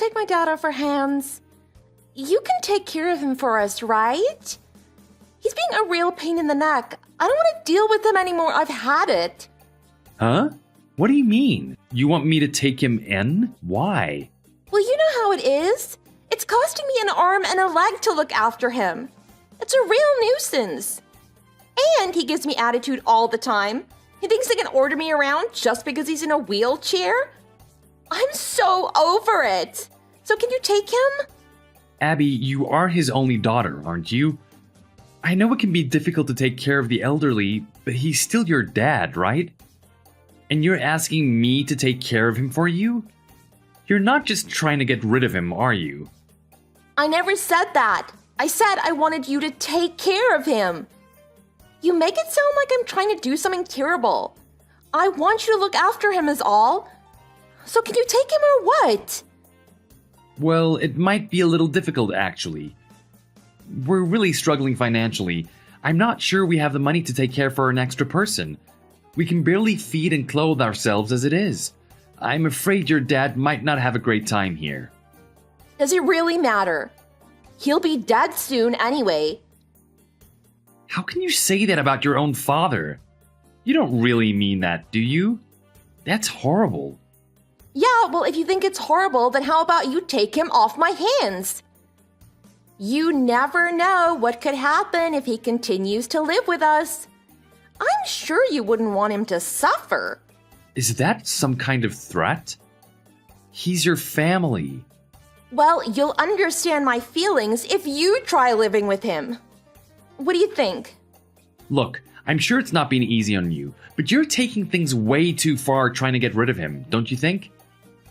take my dad off our hands. You can take care of him for us, right? He's being a real pain in the neck. I don't want to deal with him anymore. I've had it. Huh? What do you mean? You want me to take him in? Why? Well, you know how it is. It's costing me an arm and a leg to look after him. It's a real nuisance. And he gives me attitude all the time. He thinks he can order me around just because he's in a wheelchair. I'm so over it. So can you take him? Abby, you are his only daughter, aren't you? I know it can be difficult to take care of the elderly, but he's still your dad, right? And you're asking me to take care of him for you? You're not just trying to get rid of him, are you? I never said that. I said I wanted you to take care of him. You make it sound like I'm trying to do something terrible. I want you to look after him is all. So can you take him or what? Well, it might be a little difficult, actually. We're really struggling financially. I'm not sure we have the money to take care for an extra person. We can barely feed and clothe ourselves as it is. I'm afraid your dad might not have a great time here. Does it really matter? He'll be dead soon anyway. How can you say that about your own father? You don't really mean that, do you? That's horrible. Yeah, well, if you think it's horrible, then how about you take him off my hands? You never know what could happen if he continues to live with us. I'm sure you wouldn't want him to suffer. Is that some kind of threat? He's your family. Well, you'll understand my feelings if you try living with him. What do you think? Look, I'm sure it's not been easy on you, but you're taking things way too far trying to get rid of him, don't you think?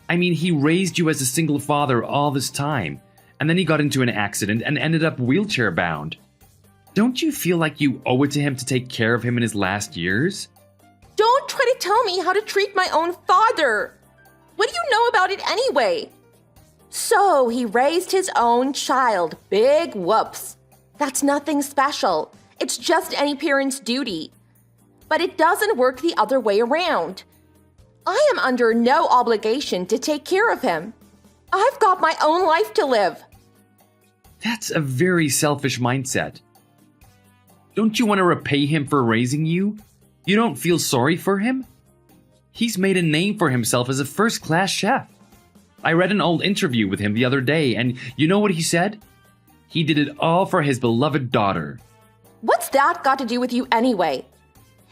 I mean, he raised you as a single father all this time, and then he got into an accident and ended up wheelchair-bound. Don't you feel like you owe it to him to take care of him in his last years? Don't try to tell me how to treat my own father. What do you know about it anyway? So he raised his own child. Big whoops. That's nothing special. It's just any parent's duty. But it doesn't work the other way around. I am under no obligation to take care of him. I've got my own life to live. That's a very selfish mindset. Don't you want to repay him for raising you? You don't feel sorry for him? He's made a name for himself as a first-class chef. I read an old interview with him the other day, and you know what he said? He did it all for his beloved daughter. What's that got to do with you anyway?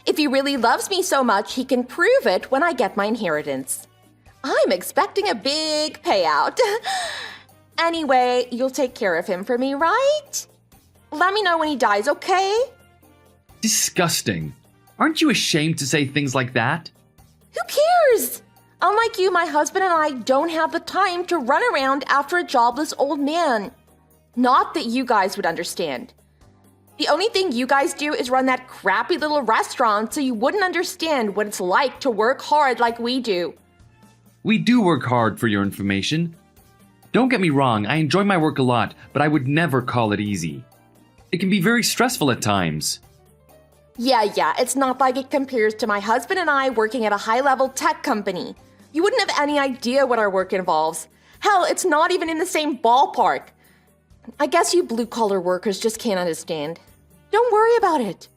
If he really loves me so much, he can prove it when I get my inheritance. I'm expecting a big payout. Anyway, you'll take care of him for me, right? Let me know when he dies, okay? Disgusting. Aren't you ashamed to say things like that? Who cares? Unlike you, my husband and I don't have the time to run around after a jobless old man. Not that you guys would understand. The only thing you guys do is run that crappy little restaurant, so you wouldn't understand what it's like to work hard like we do. We do work hard, for your information. Don't get me wrong, I enjoy my work a lot, but I would never call it easy. It can be very stressful at times. Yeah, it's not like it compares to my husband and I working at a high-level tech company. You wouldn't have any idea what our work involves. Hell, it's not even in the same ballpark. I guess you blue-collar workers just can't understand. Don't worry about it.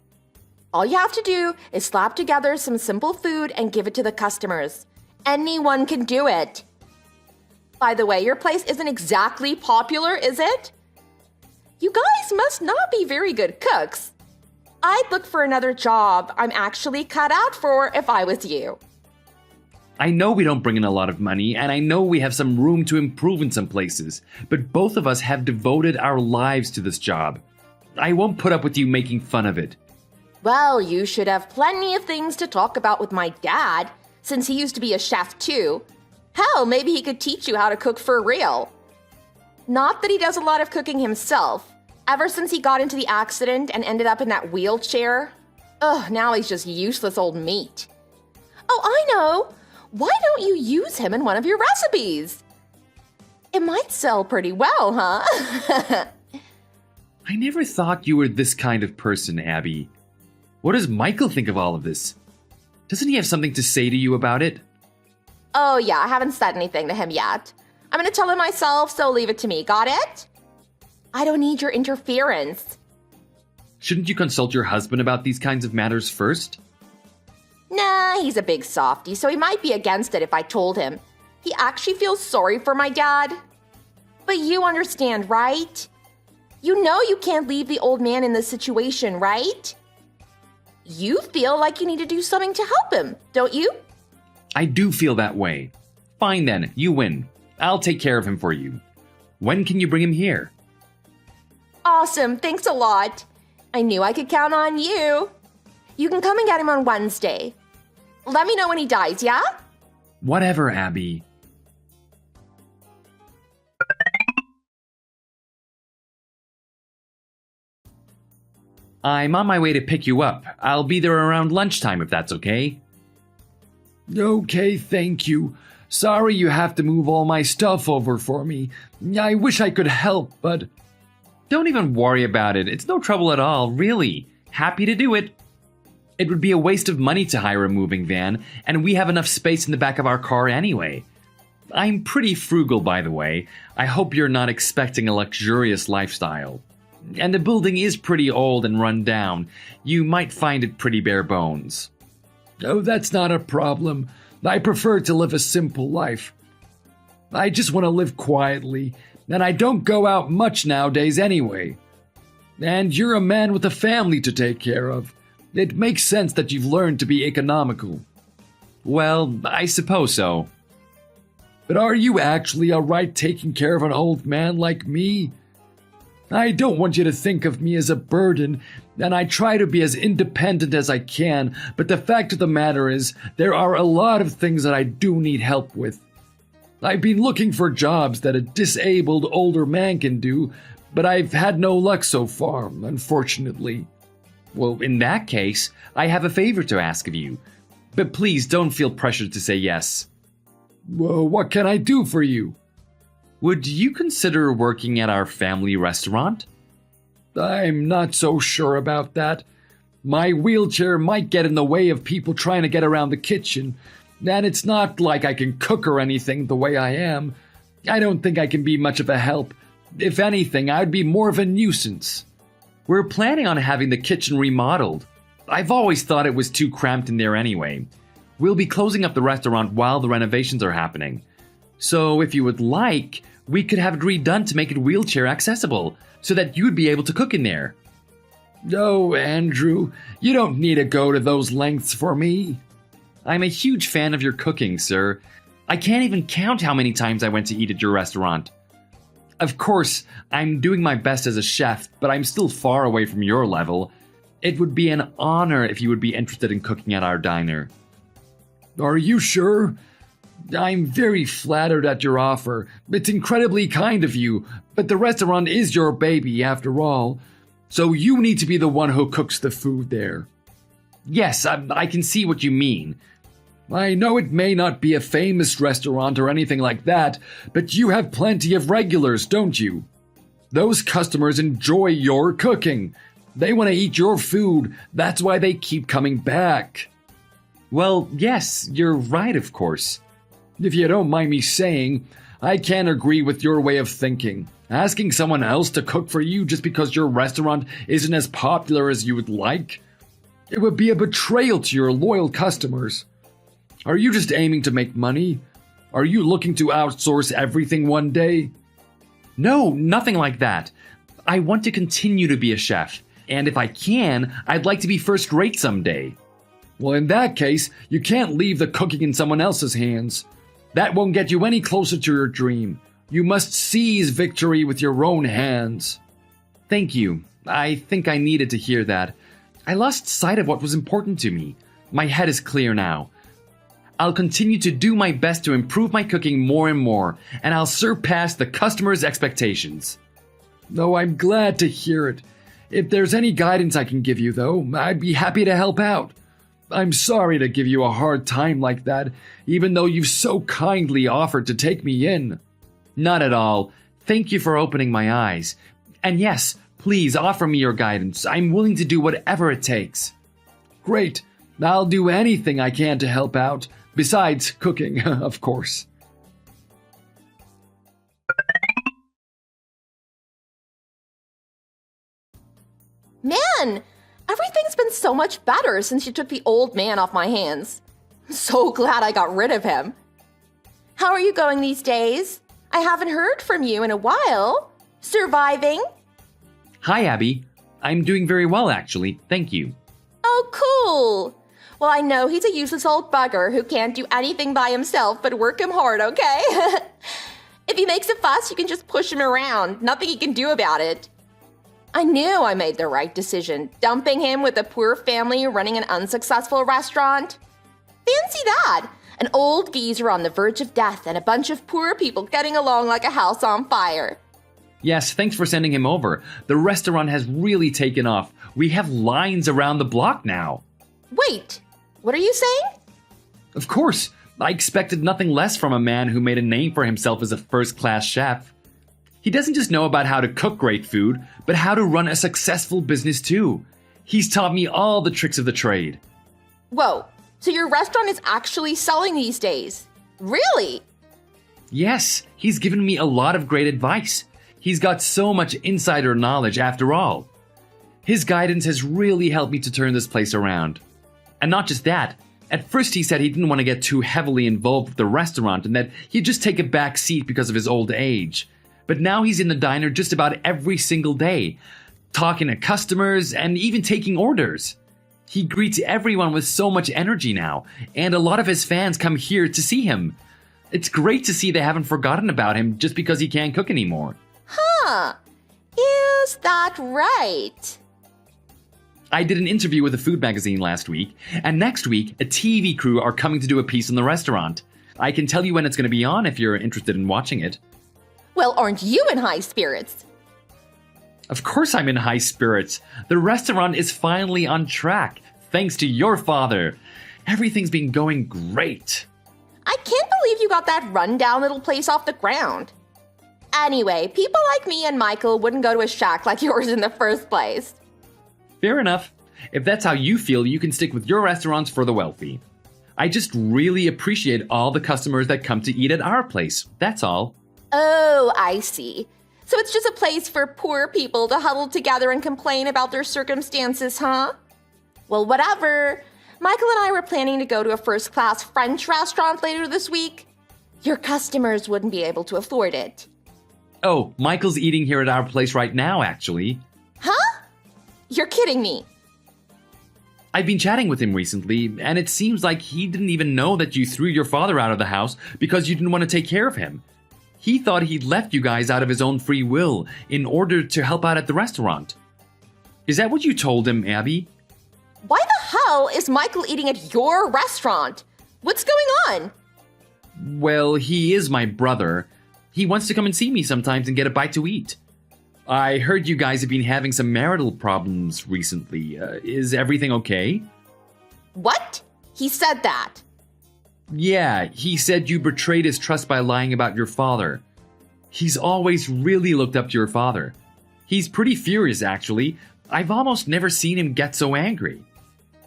All you have to do is slap together some simple food and give it to the customers. Anyone can do it. By the way, your place isn't exactly popular, is it? You guys must not be very good cooks. I'd look for another job I'm actually cut out for if I was you. I know we don't bring in a lot of money, and I know we have some room to improve in some places, but both of us have devoted our lives to this job. I won't put up with you making fun of it. Well, you should have plenty of things to talk about with my dad, since he used to be a chef too. Hell, maybe he could teach you how to cook for real. Not that he does a lot of cooking himself. Ever since he got into the accident and ended up in that wheelchair. Ugh, now he's just useless old meat. Oh, I know! Why don't you use him in one of your recipes? It might sell pretty well, huh? I never thought you were this kind of person, Abby. What does Michael think of all of this? Doesn't he have something to say to you about it? Oh yeah, I haven't said anything to him yet. I'm gonna tell him myself, so leave it to me. Got it? I don't need your interference. Shouldn't you consult your husband about these kinds of matters first? Nah, he's a big softy, so he might be against it if I told him. He actually feels sorry for my dad. But you understand, right? You know you can't leave the old man in this situation, right? You feel like you need to do something to help him, don't you? I do feel that way. Fine then, you win. I'll take care of him for you. When can you bring him here? Awesome, thanks a lot. I knew I could count on you. You can come and get him on Wednesday. Let me know when he dies, yeah? Whatever, Abbey. I'm on my way to pick you up. I'll be there around lunchtime if that's okay. Okay, thank you. Sorry you have to move all my stuff over for me. I wish I could help, but... Don't even worry about it. It's no trouble at all, really. Happy to do it. It would be a waste of money to hire a moving van, and we have enough space in the back of our car anyway. I'm pretty frugal, by the way. I hope you're not expecting a luxurious lifestyle. And the building is pretty old and run down. You might find it pretty bare bones. Oh, that's not a problem. I prefer to live a simple life. I just want to live quietly, and I don't go out much nowadays anyway. And you're a man with a family to take care of. It makes sense that you've learned to be economical. Well, I suppose so. But are you actually alright taking care of an old man like me? I don't want you to think of me as a burden, and I try to be as independent as I can, but the fact of the matter is, there are a lot of things that I do need help with. I've been looking for jobs that a disabled older man can do, but I've had no luck so far, unfortunately. Well, in that case, I have a favor to ask of you. But please don't feel pressured to say yes. Well, what can I do for you? Would you consider working at our family restaurant? I'm not so sure about that. My wheelchair might get in the way of people trying to get around the kitchen, and it's not like I can cook or anything the way I am. I don't think I can be much of a help. If anything, I'd be more of a nuisance. We're planning on having the kitchen remodeled. I've always thought it was too cramped in there anyway. We'll be closing up the restaurant while the renovations are happening. So if you would like, we could have it redone to make it wheelchair accessible, so that you'd be able to cook in there. No, Andrew, you don't need to go to those lengths for me. I'm a huge fan of your cooking, sir. I can't even count how many times I went to eat at your restaurant. Of course, I'm doing my best as a chef, but I'm still far away from your level. It would be an honor if you would be interested in cooking at our diner. Are you sure? I'm very flattered at your offer. It's incredibly kind of you, but the restaurant is your baby after all. So you need to be the one who cooks the food there. Yes, I can see what you mean. I know it may not be a famous restaurant or anything like that, but you have plenty of regulars, don't you? Those customers enjoy your cooking. They want to eat your food. That's why they keep coming back. Well, yes, you're right, of course. If you don't mind me saying, I can't agree with your way of thinking. Asking someone else to cook for you just because your restaurant isn't as popular as you would like? It would be a betrayal to your loyal customers. Are you just aiming to make money? Are you looking to outsource everything one day? No, nothing like that. I want to continue to be a chef, and if I can, I'd like to be first-rate someday. Well, in that case, you can't leave the cooking in someone else's hands. That won't get you any closer to your dream. You must seize victory with your own hands. Thank you. I think I needed to hear that. I lost sight of what was important to me. My head is clear now. I'll continue to do my best to improve my cooking more and more, and I'll surpass the customers' expectations. Oh, I'm glad to hear it. If there's any guidance I can give you, though, I'd be happy to help out. I'm sorry to give you a hard time like that, even though you've so kindly offered to take me in. Not at all. Thank you for opening my eyes. And yes, please offer me your guidance. I'm willing to do whatever it takes. Great. I'll do anything I can to help out. Besides cooking, of course. fun! Everything's been so much better since you took the old man off my hands. I'm so glad I got rid of him. How are you going these days? I haven't heard from you in a while. Surviving? Hi, Abby. I'm doing very well, actually. Thank you. Oh, cool. Well, I know he's a useless old bugger who can't do anything by himself but work him hard, okay? If he makes a fuss, you can just push him around. Nothing he can do about it. I knew I made the right decision, dumping him with a poor family running an unsuccessful restaurant. Fancy that! An old geezer on the verge of death and a bunch of poor people getting along like a house on fire. Yes, thanks for sending him over. The restaurant has really taken off. We have lines around the block now. Wait, what are you saying? Of course, I expected nothing less from a man who made a name for himself as a first-class chef. He doesn't just know about how to cook great food, but how to run a successful business too. He's taught me all the tricks of the trade. Whoa, so your restaurant is actually selling these days? Really? Yes, he's given me a lot of great advice. He's got so much insider knowledge after all. His guidance has really helped me to turn this place around. And not just that, at first he said he didn't want to get too heavily involved with the restaurant and that he'd just take a back seat because of his old age. But now he's in the diner just about every single day, talking to customers and even taking orders. He greets everyone with so much energy now, and a lot of his fans come here to see him. It's great to see they haven't forgotten about him just because he can't cook anymore. Huh. Is that right? I did an interview with a food magazine last week, and next week, a TV crew are coming to do a piece on the restaurant. I can tell you when it's going to be on if you're interested in watching it. Well, aren't you in high spirits? Of course I'm in high spirits. The restaurant is finally on track, thanks to your father. Everything's been going great. I can't believe you got that rundown little place off the ground. Anyway, people like me and Michael wouldn't go to a shack like yours in the first place. Fair enough. If that's how you feel, you can stick with your restaurants for the wealthy. I just really appreciate all the customers that come to eat at our place. That's all. Oh, I see. So it's just a place for poor people to huddle together and complain about their circumstances, huh? Well, whatever. Michael and I were planning to go to a first-class French restaurant later this week. Your customers wouldn't be able to afford it. Oh, Michael's eating here at our place right now, actually. Huh? You're kidding me. I've been chatting with him recently, and it seems like he didn't even know that you threw your father out of the house because you didn't want to take care of him. He thought he'd left you guys out of his own free will in order to help out at the restaurant. Is that what you told him, Abby? Why the hell is Michael eating at your restaurant? What's going on? Well, he is my brother. He wants to come and see me sometimes and get a bite to eat. I heard you guys have been having some marital problems recently. Is everything okay? What? He said that. Yeah, he said you betrayed his trust by lying about your father. He's always really looked up to your father. He's pretty furious, actually. I've almost never seen him get so angry.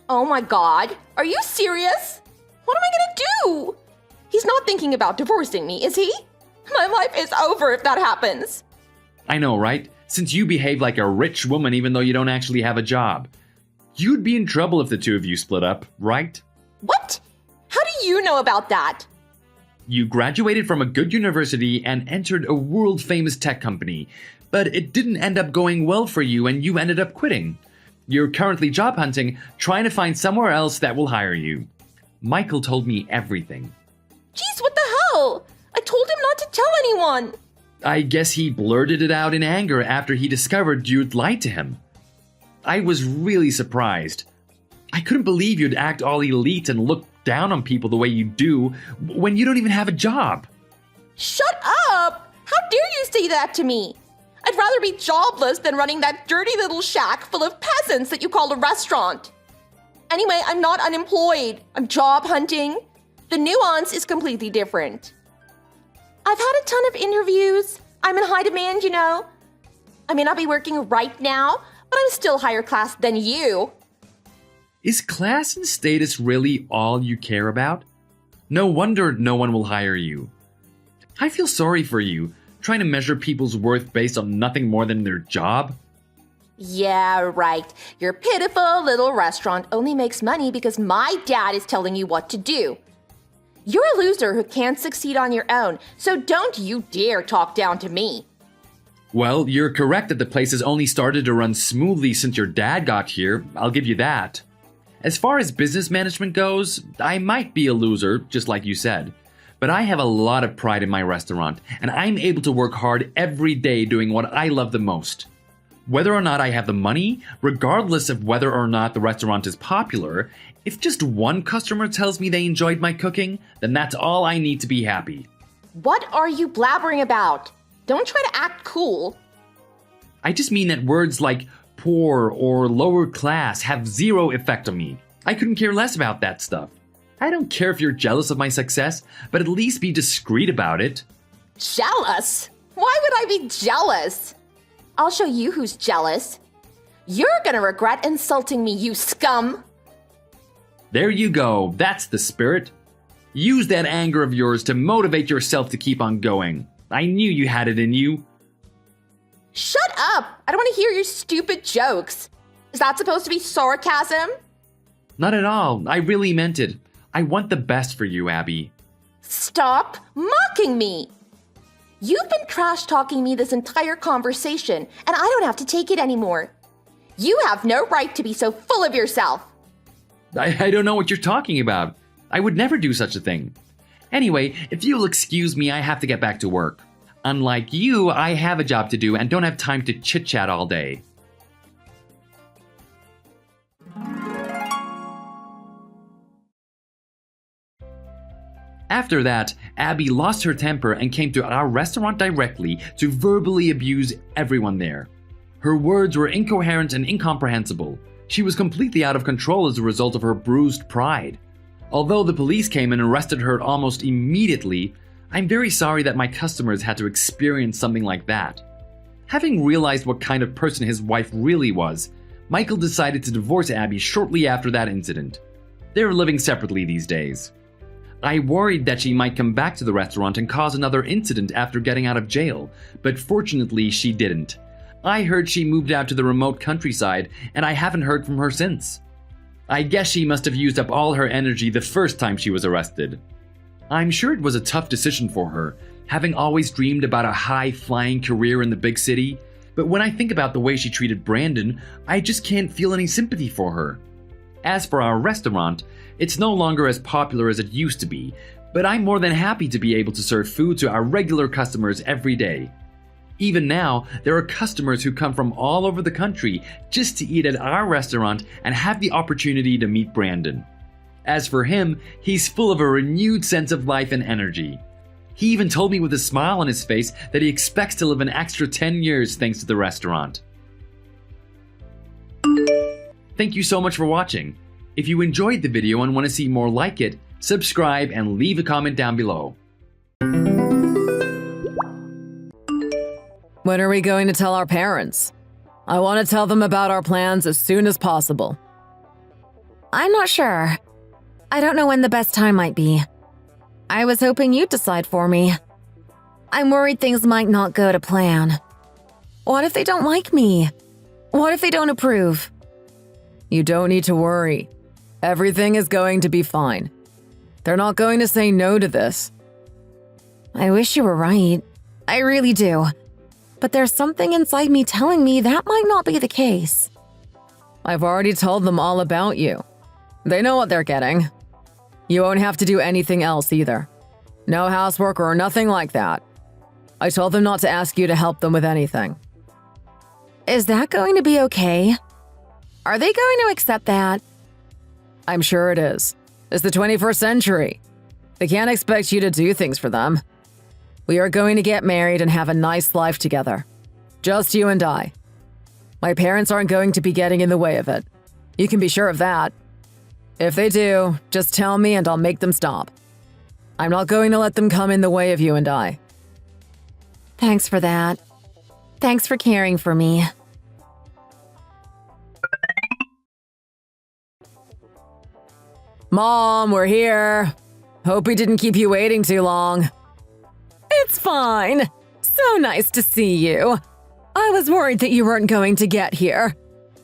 Oh my god, are you serious? What am I gonna do? He's not thinking about divorcing me, is he? My life is over if that happens. I know, right? Since you behave like a rich woman even though you don't actually have a job. You'd be in trouble if the two of you split up, right? What? How do you know about that? You graduated from a good university and entered a world-famous tech company, but it didn't end up going well for you and you ended up quitting. You're currently job hunting, trying to find somewhere else that will hire you. Michael told me everything. Jeez, what the hell? I told him not to tell anyone. I guess he blurted it out in anger after he discovered you'd lied to him. I was really surprised. I couldn't believe you'd act all elite and look down on people the way you do when you don't even have a job. Shut up! How dare you say that to me? I'd rather be jobless than running that dirty little shack full of peasants that you call a restaurant. Anyway, I'm not unemployed. I'm job hunting. The nuance is completely different. I've had a ton of interviews. I'm in high demand, you know. I may not be working right now, but I'm still higher class than you. Is class and status really all you care about? No wonder no one will hire you. I feel sorry for you, trying to measure people's worth based on nothing more than their job. Yeah, right. Your pitiful little restaurant only makes money because my dad is telling you what to do. You're a loser who can't succeed on your own, so don't you dare talk down to me. Well, you're correct that the place has only started to run smoothly since your dad got here. I'll give you that. As far as business management goes, I might be a loser, just like you said. But I have a lot of pride in my restaurant, and I'm able to work hard every day doing what I love the most. Whether or not I have the money, regardless of whether or not the restaurant is popular, if just one customer tells me they enjoyed my cooking, then that's all I need to be happy. What are you blabbering about? Don't try to act cool. I just mean that words like poor or lower class have zero effect on me. I couldn't care less about that stuff. I don't care if you're jealous of my success, but at least be discreet about it. Jealous? Why would I be jealous? I'll show you who's jealous. You're gonna regret insulting me, you scum! There you go, that's the spirit. Use that anger of yours to motivate yourself to keep on going. I knew you had it in you. Shut up! I don't want to hear your stupid jokes. Is that supposed to be sarcasm? Not at all, I really meant it. I want the best for you, Abbey. Stop mocking me! You've been trash-talking me this entire conversation, and I don't have to take it anymore. You have no right to be so full of yourself. I don't know what you're talking about. I would never do such a thing. Anyway, if you'll excuse me, I have to get back to work. Unlike you, I have a job to do and don't have time to chit-chat all day. After that, Abbey lost her temper and came to our restaurant directly to verbally abuse everyone there. Her words were incoherent and incomprehensible. She was completely out of control as a result of her bruised pride. Although the police came and arrested her almost immediately, I'm very sorry that my customers had to experience something like that. Having realized what kind of person his wife really was, Michael decided to divorce Abbey shortly after that incident. They're living separately these days. I worried that she might come back to the restaurant and cause another incident after getting out of jail, but fortunately she didn't. I heard she moved out to the remote countryside, and I haven't heard from her since. I guess she must have used up all her energy the first time she was arrested. I'm sure it was a tough decision for her, having always dreamed about a high-flying career in the big city, but when I think about the way she treated Brandon, I just can't feel any sympathy for her. As for our restaurant, it's no longer as popular as it used to be, but I'm more than happy to be able to serve food to our regular customers every day. Even now, there are customers who come from all over the country just to eat at our restaurant and have the opportunity to meet Brandon. As for him, he's full of a renewed sense of life and energy. He even told me with a smile on his face that he expects to live an extra 10 years thanks to the restaurant. Thank you so much for watching. If you enjoyed the video and want to see more like it, subscribe and leave a comment down below. When are we going to tell our parents? I want to tell them about our plans as soon as possible. I'm not sure. I don't know when the best time might be. I was hoping you'd decide for me. I'm worried things might not go to plan. What if they don't like me? What if they don't approve? You don't need to worry. Everything is going to be fine. They're not going to say no to this. I wish you were right. I really do. But there's something inside me telling me that might not be the case. I've already told them all about you. They know what they're getting. You won't have to do anything else either. No housework or nothing like that. I told them not to ask you to help them with anything. Is that going to be okay? Are they going to accept that? I'm sure it is. It's the 21st century. They can't expect you to do things for them. We are going to get married and have a nice life together. Just you and I. My parents aren't going to be getting in the way of it. You can be sure of that. If they do, just tell me and I'll make them stop. I'm not going to let them come in the way of you and I. Thanks for that. Thanks for caring for me. Mom, we're here. Hope we didn't keep you waiting too long. It's fine. So nice to see you. I was worried that you weren't going to get here.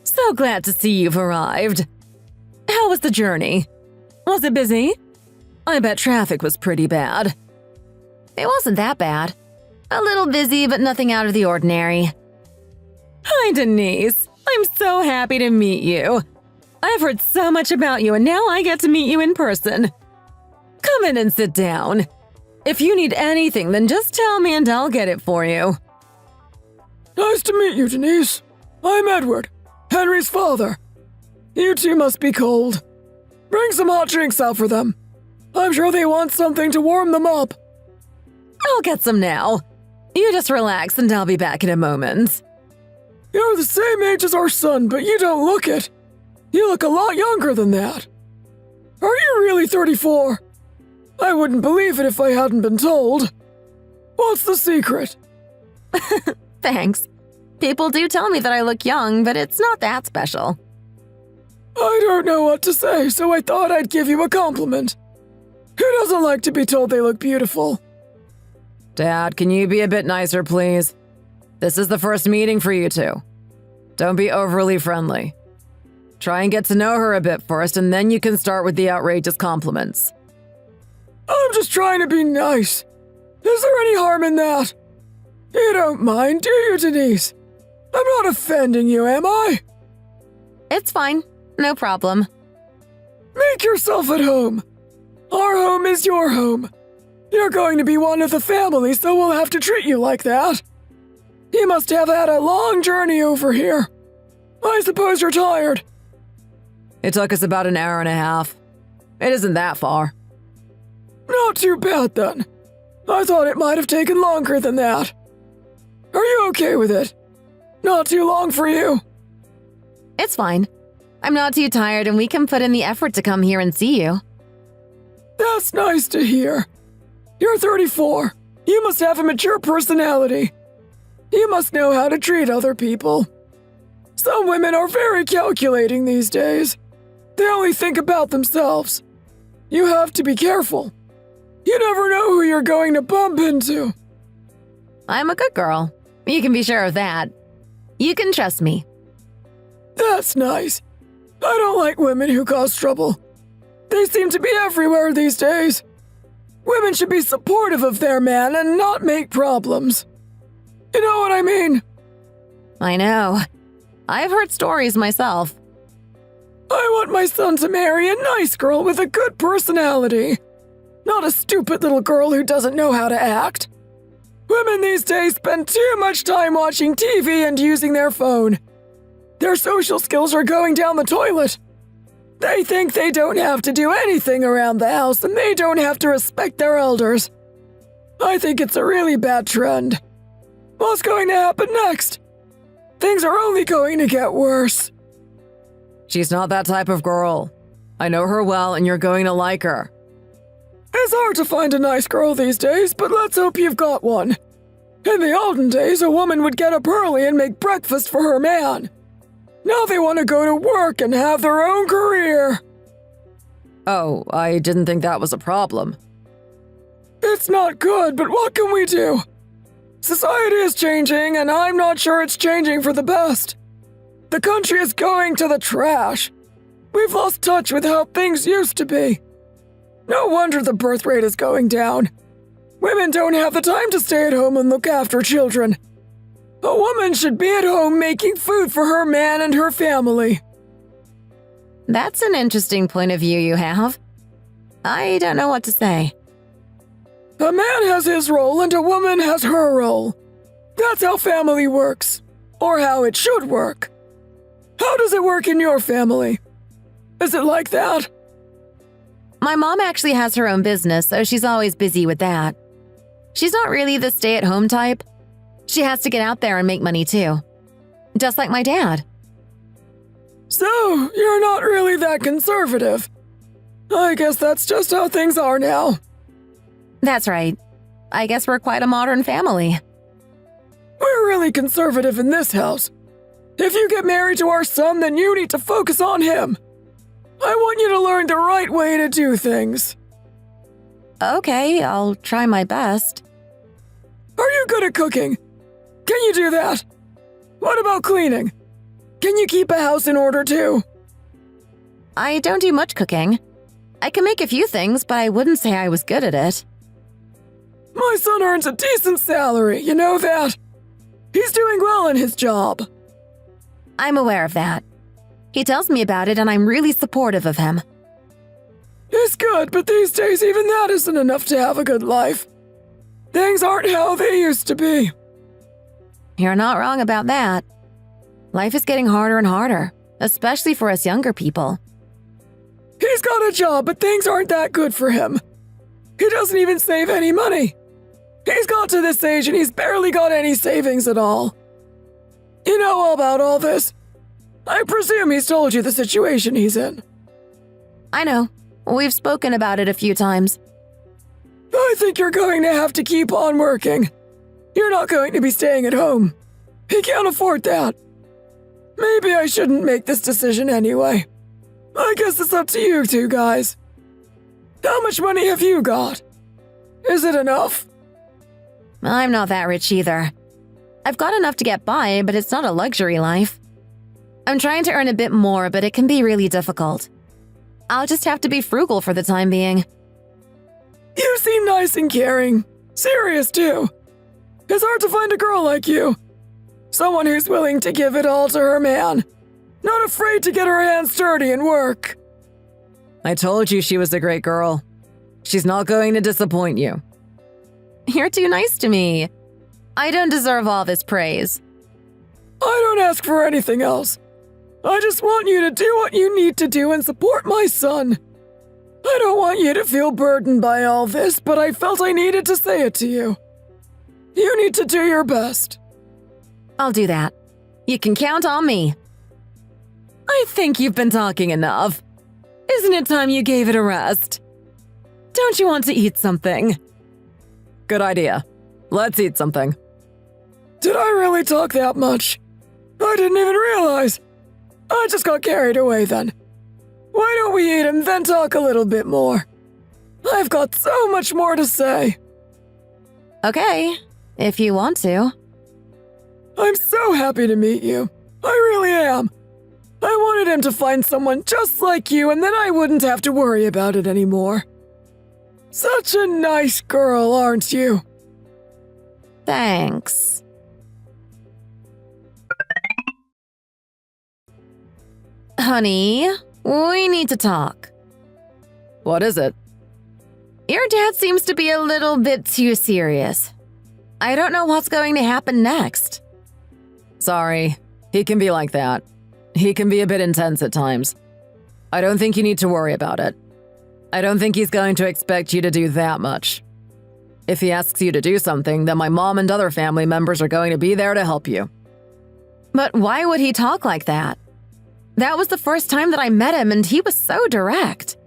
So glad to see you've arrived. How was the journey? Was it busy? I bet traffic was pretty bad. It wasn't that bad. A little busy, but nothing out of the ordinary. Hi, Denise. I'm so happy to meet you. I've heard so much about you, and now I get to meet you in person. Come in and sit down. If you need anything, then just tell me and I'll get it for you. Nice to meet you, Denise. I'm Edward, Henry's father. You two must be cold. Bring some hot drinks out for them. I'm sure they want something to warm them up. I'll get some now. You just relax and I'll be back in a moment. You're the same age as our son, but you don't look it. You look a lot younger than that. Are you really 34? I wouldn't believe it if I hadn't been told. What's the secret? Thanks. People do tell me that I look young, but it's not that special. I don't know what to say, so I thought I'd give you a compliment. Who doesn't like to be told they look beautiful? Dad, can you be a bit nicer, please? This is the first meeting for you two. Don't be overly friendly. Try and get to know her a bit first, and then you can start with the outrageous compliments. I'm just trying to be nice. Is there any harm in that? You don't mind, do you, Denise? I'm not offending you, am I? It's fine. No problem. Make yourself at home. Our home is your home. You're going to be one of the family, so we'll have to treat you like that. You must have had a long journey over here. I suppose you're tired. It took us about an hour and a half. It isn't that far. Not too bad, then. I thought it might have taken longer than that. Are you okay with it? Not too long for you? It's fine. I'm not too tired and we can put in the effort to come here and see you. That's nice to hear. You're 34. You must have a mature personality. You must know how to treat other people. Some women are very calculating these days. They only think about themselves. You have to be careful. You never know who you're going to bump into. I'm a good girl. You can be sure of that. You can trust me. That's nice. I don't like women who cause trouble. They seem to be everywhere these days. Women should be supportive of their man and not make problems. You know what I mean? I know. I've heard stories myself. I want my son to marry a nice girl with a good personality. Not a stupid little girl who doesn't know how to act. Women these days spend too much time watching TV and using their phone. Their social skills are going down the toilet. They think they don't have to do anything around the house and they don't have to respect their elders. I think it's a really bad trend. What's going to happen next? Things are only going to get worse. She's not that type of girl. I know her well, and you're going to like her. It's hard to find a nice girl these days, but let's hope you've got one. In the olden days, a woman would get up early and make breakfast for her man. Now they want to go to work and have their own career. Oh, I didn't think that was a problem. It's not good, but what can we do? Society is changing, and I'm not sure it's changing for the best. The country is going to the trash. We've lost touch with how things used to be. No wonder the birth rate is going down. Women don't have the time to stay at home and look after children. A woman should be at home making food for her man and her family. That's an interesting point of view you have. I don't know what to say. A man has his role and a woman has her role. That's how family works. Or how it should work. How does it work in your family? Is it like that? My mom actually has her own business, so she's always busy with that. She's not really the stay-at-home type. She has to get out there and make money too. Just like my dad. So, you're not really that conservative. I guess that's just how things are now. That's right. I guess we're quite a modern family. We're really conservative in this house. If you get married to our son, then you need to focus on him. I want you to learn the right way to do things. Okay, I'll try my best. Are you good at cooking? Can you do that? What about cleaning? Can you keep a house in order too? I don't do much cooking. I can make a few things, but I wouldn't say I was good at it. My son earns a decent salary, you know that? He's doing well in his job. I'm aware of that. He tells me about it, and I'm really supportive of him. It's good, but these days even that isn't enough to have a good life. Things aren't how they used to be. You're not wrong about that. Life is getting harder and harder, especially for us younger people. He's got a job, but things aren't that good for him. He doesn't even save any money. He's got to this age and he's barely got any savings at all. You know all about all this. I presume he's told you the situation he's in. I know. We've spoken about it a few times. I think you're going to have to keep on working. You're not going to be staying at home. He can't afford that. Maybe I shouldn't make this decision anyway. I guess it's up to you two guys. How much money have you got? Is it enough? I'm not that rich either. I've got enough to get by, but it's not a luxury life. I'm trying to earn a bit more, but it can be really difficult. I'll just have to be frugal for the time being. You seem nice and caring. Serious, too. It's hard to find a girl like you. Someone who's willing to give it all to her man. Not afraid to get her hands dirty and work. I told you she was a great girl. She's not going to disappoint you. You're too nice to me. I don't deserve all this praise. I don't ask for anything else. I just want you to do what you need to do and support my son. I don't want you to feel burdened by all this, but I felt I needed to say it to you. You need to do your best. I'll do that. You can count on me. I think you've been talking enough. Isn't it time you gave it a rest? Don't you want to eat something? Good idea. Let's eat something. Did I really talk that much? I didn't even realize. I just got carried away then. Why don't we eat and then talk a little bit more? I've got so much more to say. Okay, if you want to. I'm so happy to meet you. I really am. I wanted him to find someone just like you, and then I wouldn't have to worry about it anymore. Such a nice girl, aren't you? Thanks. Honey, we need to talk. What is it? Your dad seems to be a little bit too serious. I don't know what's going to happen next. Sorry, he can be like that. He can be a bit intense at times. I don't think you need to worry about it. I don't think he's going to expect you to do that much. If he asks you to do something, then my mom and other family members are going to be there to help you. But why would he talk like that? That was the first time that I met him, and he was so direct.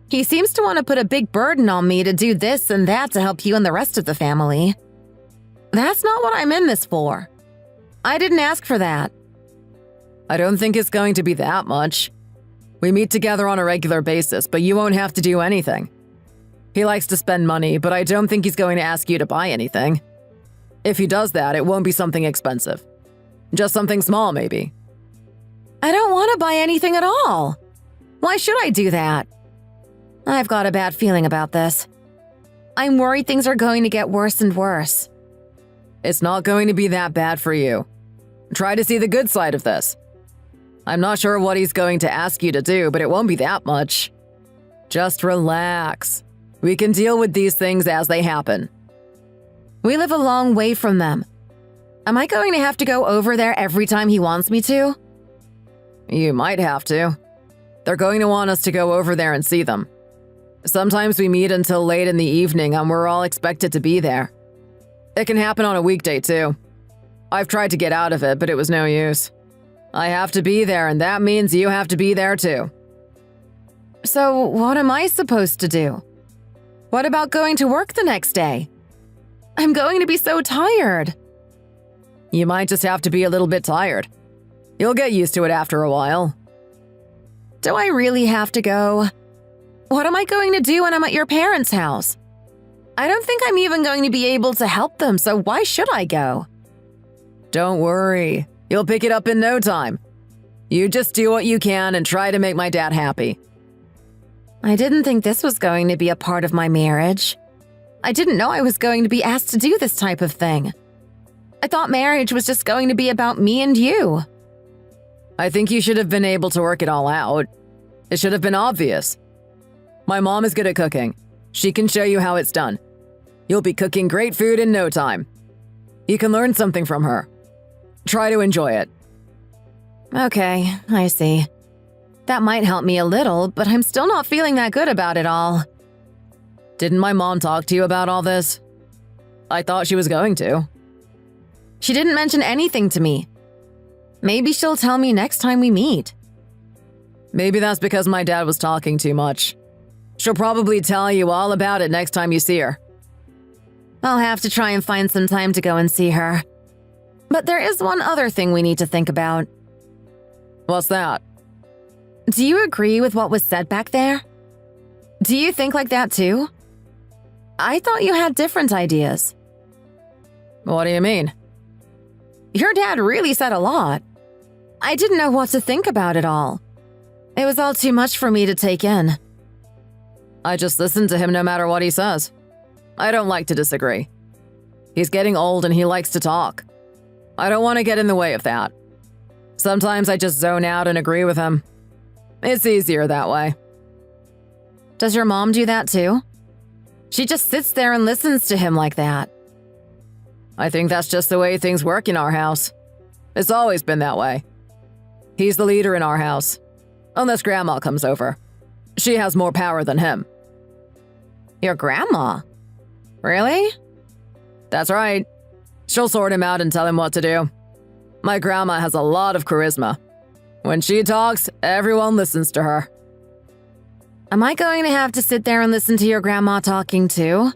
He seems to want to put a big burden on me to do this and that to help you and the rest of the family. That's not what I'm in this for. I didn't ask for that. I don't think it's going to be that much. We meet together on a regular basis, but you won't have to do anything. He likes to spend money, but I don't think he's going to ask you to buy anything. If he does that, it won't be something expensive. Just something small, maybe. I don't want to buy anything at all. Why should I do that? I've got a bad feeling about this. I'm worried things are going to get worse and worse. It's not going to be that bad for you. Try to see the good side of this. I'm not sure what he's going to ask you to do, but it won't be that much. Just relax. We can deal with these things as they happen. We live a long way from them. Am I going to have to go over there every time he wants me to? You might have to. They're going to want us to go over there and see them. Sometimes we meet until late in the evening and we're all expected to be there. It can happen on a weekday too. I've tried to get out of it, but it was no use. I have to be there, and that means you have to be there too. So what am I supposed to do? What about going to work the next day? I'm going to be so tired. You might just have to be a little bit tired. You'll get used to it after a while. Do I really have to go? What am I going to do when I'm at your parents' house? I don't think I'm even going to be able to help them, so why should I go? Don't worry. You'll pick it up in no time. You just do what you can and try to make my dad happy. I didn't think this was going to be a part of my marriage. I didn't know I was going to be asked to do this type of thing. I thought marriage was just going to be about me and you. I think you should have been able to work it all out. It should have been obvious. My mom is good at cooking. She can show you how it's done. You'll be cooking great food in no time. You can learn something from her. Try to enjoy it. Okay, I see. That might help me a little, but I'm still not feeling that good about it all. Didn't my mom talk to you about all this? I thought she was going to. She didn't mention anything to me. Maybe she'll tell me next time we meet. Maybe that's because my dad was talking too much. She'll probably tell you all about it next time you see her. I'll have to try and find some time to go and see her. But there is one other thing we need to think about. What's that? Do you agree with what was said back there? Do you think like that too? I thought you had different ideas. What do you mean? Your dad really said a lot. I didn't know what to think about it all. It was all too much for me to take in. I just listen to him no matter what he says. I don't like to disagree. He's getting old and he likes to talk. I don't want to get in the way of that. Sometimes I just zone out and agree with him. It's easier that way. Does your mom do that too? She just sits there and listens to him like that. I think that's just the way things work in our house. It's always been that way. He's the leader in our house. Unless Grandma comes over. She has more power than him. Your grandma? Really? That's right. She'll sort him out and tell him what to do. My grandma has a lot of charisma. When she talks, everyone listens to her. Am I going to have to sit there and listen to your grandma talking too?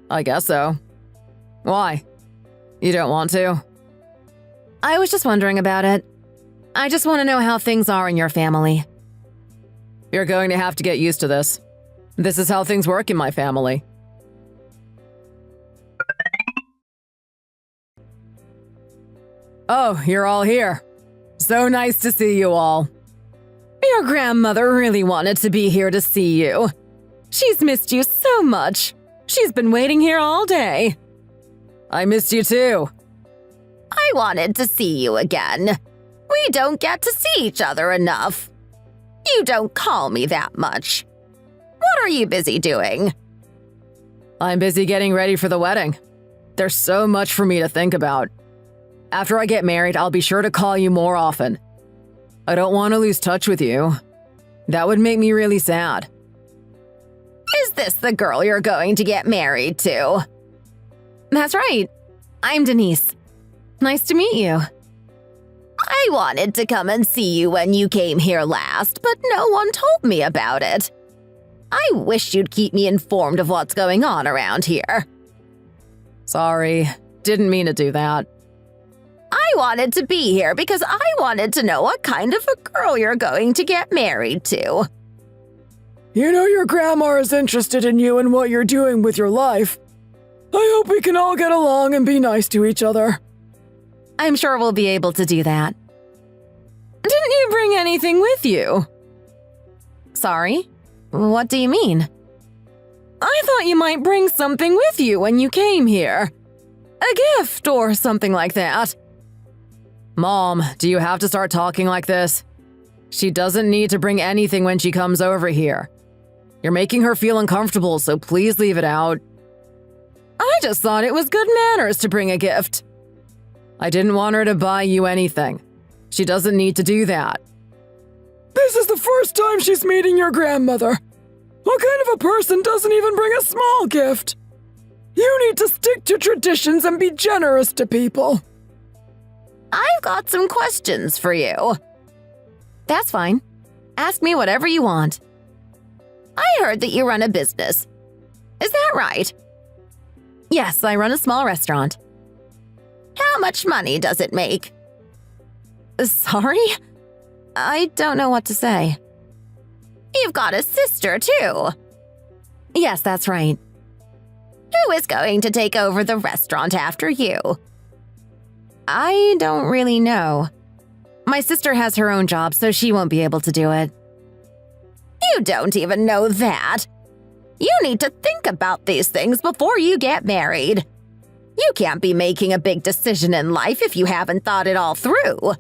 I guess so. Why? You don't want to? I was just wondering about it. I just want to know how things are in your family. You're going to have to get used to this. This is how things work in my family. Oh, you're all here. So nice to see you all. Your grandmother really wanted to be here to see you. She's missed you so much. She's been waiting here all day. I missed you too. I wanted to see you again. We don't get to see each other enough. You don't call me that much. What are you busy doing? I'm busy getting ready for the wedding. There's so much for me to think about. After I get married, I'll be sure to call you more often. I don't want to lose touch with you. That would make me really sad. Is this the girl you're going to get married to? That's right. I'm Denise. Nice to meet you. I wanted to come and see you when you came here last, but no one told me about it. I wish you'd keep me informed of what's going on around here. Sorry, didn't mean to do that. I wanted to be here because I wanted to know what kind of a girl you're going to get married to. You know your grandma is interested in you and what you're doing with your life. I hope we can all get along and be nice to each other. I'm sure we'll be able to do that. Didn't you bring anything with you? Sorry? What do you mean? I thought you might bring something with you when you came here. A gift or something like that. Mom, do you have to start talking like this? She doesn't need to bring anything when she comes over here. You're making her feel uncomfortable, so please leave it out. I just thought it was good manners to bring a gift. I didn't want her to buy you anything. She doesn't need to do that. This is the first time she's meeting your grandmother. What kind of a person doesn't even bring a small gift? You need to stick to traditions and be generous to people. I've got some questions for you. That's fine. Ask me whatever you want. I heard that you run a business. Is that right? Yes, I run a small restaurant. How much money does it make? Sorry? I don't know what to say. You've got a sister, too. Yes, that's right. Who is going to take over the restaurant after you? I don't really know. My sister has her own job, so she won't be able to do it. You don't even know that. You need to think about these things before you get married. You can't be making a big decision in life if you haven't thought it all through.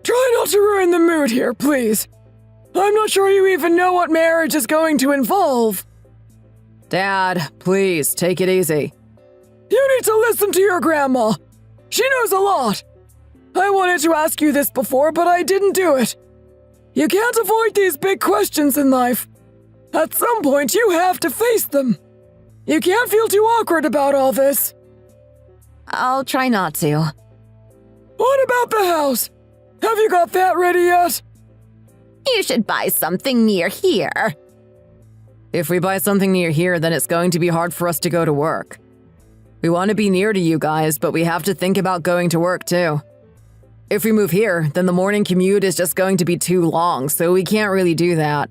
Try not to ruin the mood here, please. I'm not sure you even know what marriage is going to involve. Dad, please, take it easy. You need to listen to your grandma. She knows a lot. I wanted to ask you this before, but I didn't do it. You can't avoid these big questions in life. At some point, you have to face them. You can't feel too awkward about all this. I'll try not to. What about the house? Have you got that ready yet? You should buy something near here. If we buy something near here, then it's going to be hard for us to go to work. We want to be near to you guys, but we have to think about going to work too. If we move here, then the morning commute is just going to be too long, so we can't really do that.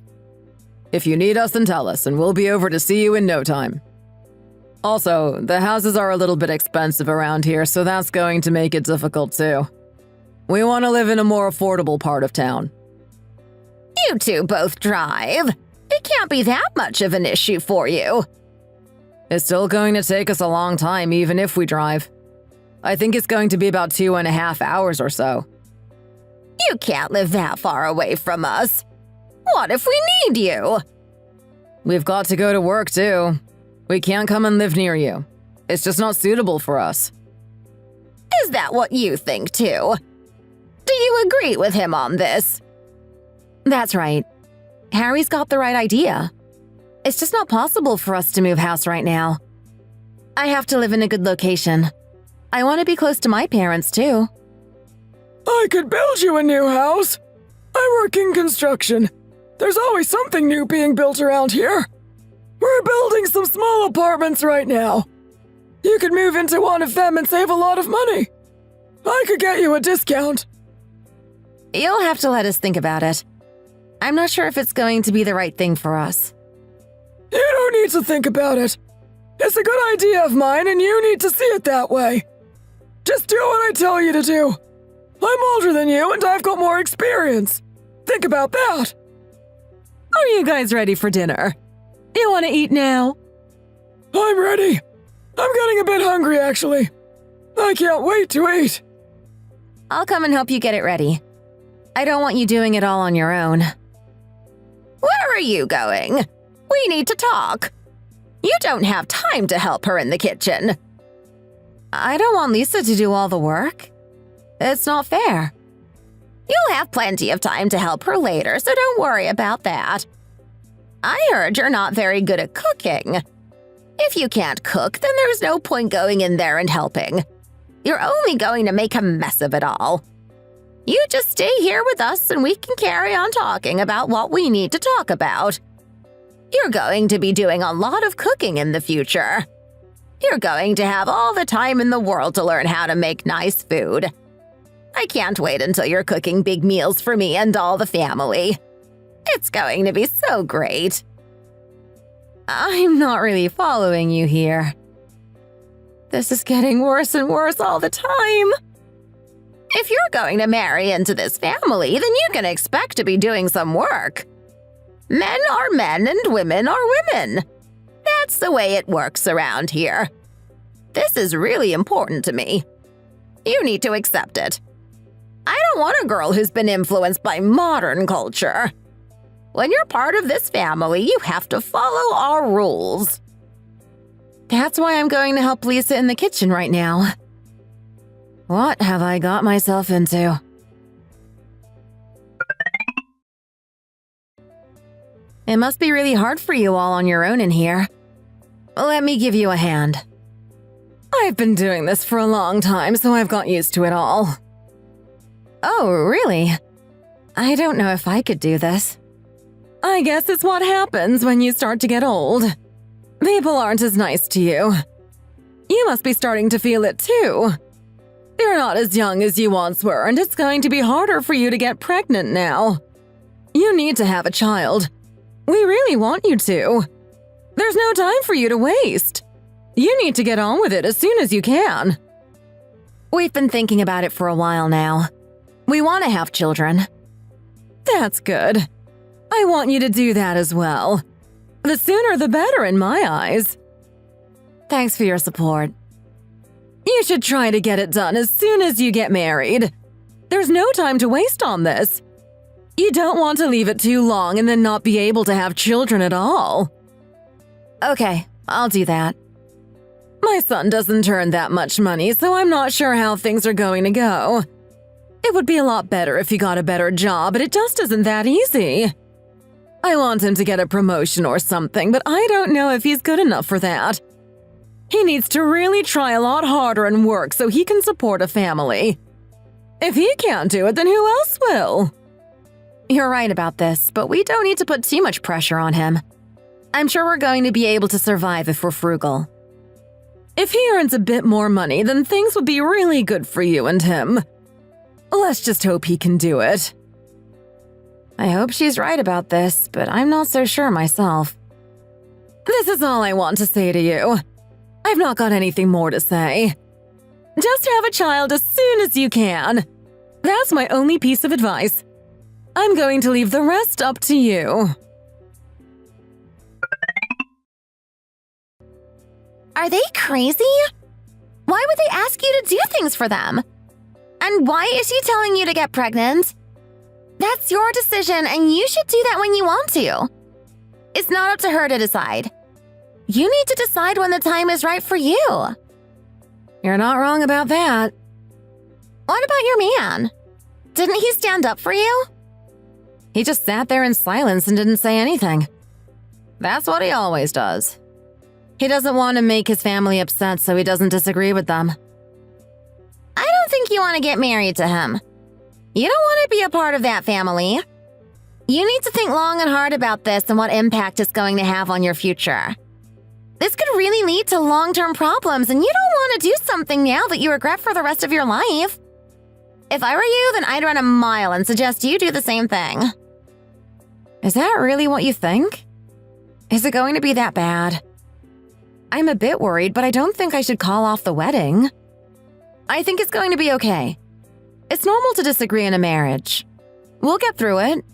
If you need us, then tell us, and we'll be over to see you in no time. Also, the houses are a little bit expensive around here, so that's going to make it difficult too. We want to live in a more affordable part of town. You two both drive. It can't be that much of an issue for you. It's still going to take us a long time, even if we drive. I think it's going to be about 2.5 hours or so. You can't live that far away from us. What if we need you? We've got to go to work too. We can't come and live near you. It's just not suitable for us. Is that what you think too? Do you agree with him on this? That's right. Harry's got the right idea. It's just not possible for us to move house right now. I have to live in a good location. I want to be close to my parents too. I could build you a new house. I work in construction. There's always something new being built around here. We're building some small apartments right now. You could move into one of them and save a lot of money. I could get you a discount. You'll have to let us think about it. I'm not sure if it's going to be the right thing for us. You don't need to think about it. It's a good idea of mine and you need to see it that way. Just do what I tell you to do. I'm older than you and I've got more experience. Think about that. Are you guys ready for dinner? You want to eat now? I'm ready. I'm getting a bit hungry, actually. I can't wait to eat. I'll come and help you get it ready. I don't want you doing it all on your own. Where are you going? We need to talk. You don't have time to help her in the kitchen. I don't want Lisa to do all the work. It's not fair. You'll have plenty of time to help her later, so don't worry about that. I heard you're not very good at cooking. If you can't cook, then there's no point going in there and helping. You're only going to make a mess of it all. You just stay here with us and we can carry on talking about what we need to talk about. You're going to be doing a lot of cooking in the future. You're going to have all the time in the world to learn how to make nice food. I can't wait until you're cooking big meals for me and all the family. It's going to be so great. I'm not really following you here. This is getting worse and worse all the time. If you're going to marry into this family, then you can expect to be doing some work. Men are men and women are women. That's the way it works around here. This is really important to me. You need to accept it. I don't want a girl who's been influenced by modern culture. When you're part of this family, you have to follow our rules. That's why I'm going to help Lisa in the kitchen right now. What have I got myself into? It must be really hard for you all on your own in here. Let me give you a hand. I've been doing this for a long time, so I've got used to it all. Oh, really? I don't know if I could do this. I guess it's what happens when you start to get old. People aren't as nice to you. You must be starting to feel it too. You're not as young as you once were, and it's going to be harder for you to get pregnant now. You need to have a child. We really want you to. There's no time for you to waste. You need to get on with it as soon as you can. We've been thinking about it for a while now. We want to have children. That's good. I want you to do that as well. The sooner the better in my eyes. Thanks for your support. You should try to get it done as soon as you get married. There's no time to waste on this. You don't want to leave it too long and then not be able to have children at all. Okay, I'll do that. My son doesn't earn that much money, so I'm not sure how things are going to go. It would be a lot better if he got a better job, but it just isn't that easy. I want him to get a promotion or something, but I don't know if he's good enough for that. He needs to really try a lot harder and work so he can support a family. If he can't do it, then who else will? You're right about this, but we don't need to put too much pressure on him. I'm sure we're going to be able to survive if we're frugal. If he earns a bit more money, then things would be really good for you and him. Let's just hope he can do it. I hope she's right about this, but I'm not so sure myself. This is all I want to say to you. I've not got anything more to say. Just have a child as soon as you can. That's my only piece of advice. I'm going to leave the rest up to you. Are they crazy? Why would they ask you to do things for them? And why is she telling you to get pregnant? That's your decision, and you should do that when you want to. It's not up to her to decide. You need to decide when the time is right for you. You're not wrong about that. What about your man? Didn't he stand up for you? He just sat there in silence and didn't say anything. That's what he always does. He doesn't want to make his family upset, so he doesn't disagree with them. I don't think you want to get married to him. You don't want to be a part of that family. You need to think long and hard about this and what impact it's going to have on your future. This could really lead to long-term problems, and you don't want to do something now that you regret for the rest of your life. If I were you, then I'd run a mile and suggest you do the same thing. Is that really what you think? Is it going to be that bad? I'm a bit worried, but I don't think I should call off the wedding. I think it's going to be okay. It's normal to disagree in a marriage. We'll get through it.